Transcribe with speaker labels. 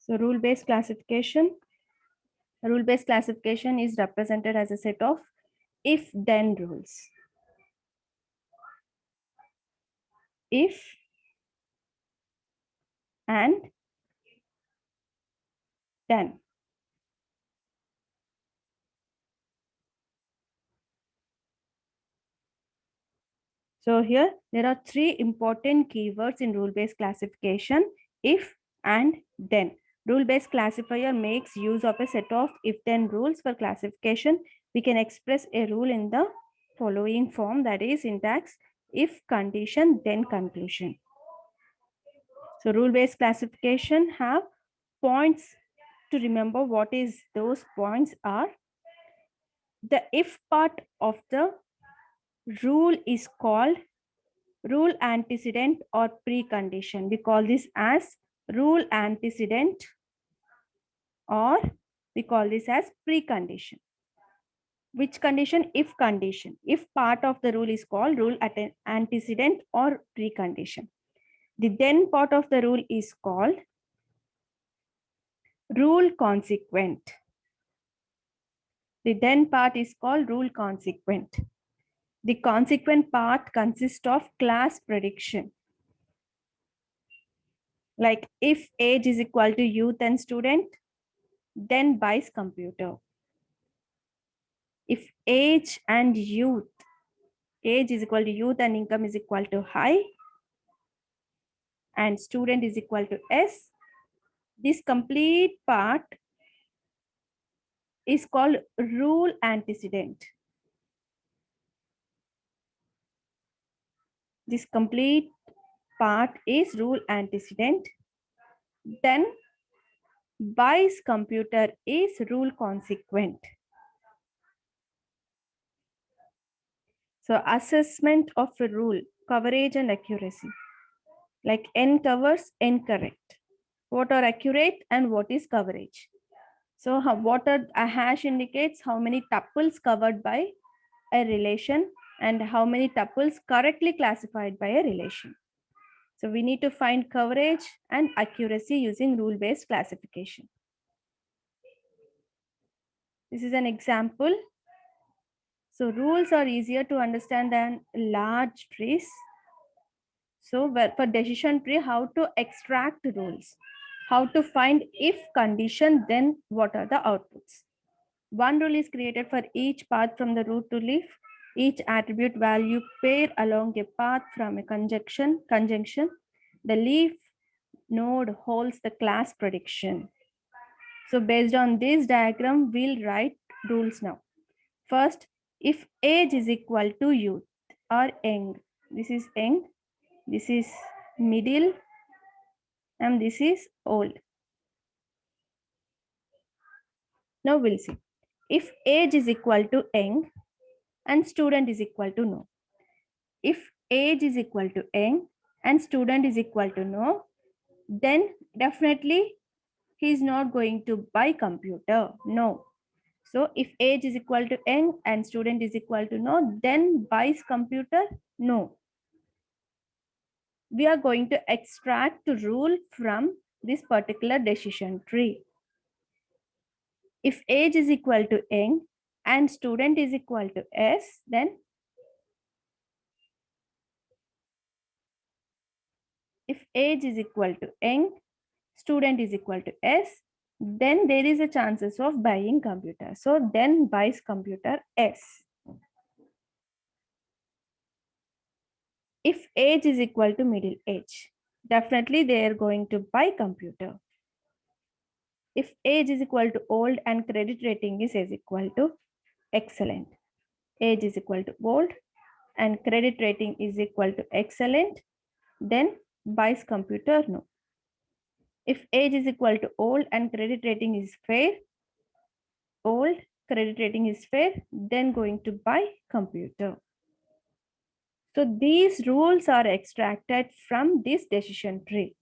Speaker 1: So rule-based classification. Rule-based classification is represented as a set of if-then rules. If and then. So here there are three important keywords in rule-based classification: if and then. Rule-based classifier makes use of a set of if-then rules for classification. We can express a rule in the following form, that is syntax: if condition then conclusion. So rule-based classification have points to remember. What is those points are: the if part of the rule is called rule antecedent or precondition. We call this as rule antecedent, or we call this as precondition. Which condition? If condition. If part of the rule is called rule antecedent or precondition. The then part of the rule is called rule consequent. The then part is called rule consequent. The consequent part consists of class prediction. Like if age is equal to youth and student, then buys computer. If age and youth, age is equal to youth and income is equal to high, and student is equal to S, this complete part is called rule antecedent. This complete part is rule antecedent. Then buys computer is rule consequent. So assessment of a rule, coverage and accuracy. Like N covers, N correct. What are accurate and what is coverage? So what are a hash indicates how many tuples covered by a relation and how many tuples correctly classified by a relation. So we need to find coverage and accuracy using rule-based classification. This is an example. So rules are easier to understand than large trees. So for decision tree, how to extract rules, how to find if condition, then what are the outputs. One rule is created for each path from the root to leaf. Each attribute value pair along a path from a conjunction. The leaf node holds the class prediction. So based on this diagram, we'll write rules now. First, if age is equal to youth or young, this is young, this is middle, and this is old. Now we'll see. If age is equal to young and student is equal to no. If age is equal to young and student is equal to no, then definitely he is not going to buy computer. No. So if age is equal to young and student is equal to no, then buys computer? No. We are going to extract the rule from this particular decision tree. If age is equal to young and student is equal to S, then if age is equal to young, student is equal to S, then there is a chances of buying computer. So then buys computer S. If age is equal to middle age, definitely they are going to buy computer. If age is equal to old and credit rating is equal to excellent, age is equal to old and credit rating is equal to excellent, then buys computer? No. If age is equal to old and credit rating is fair, old, credit rating is fair, then going to buy computer. So these rules are extracted from this decision tree.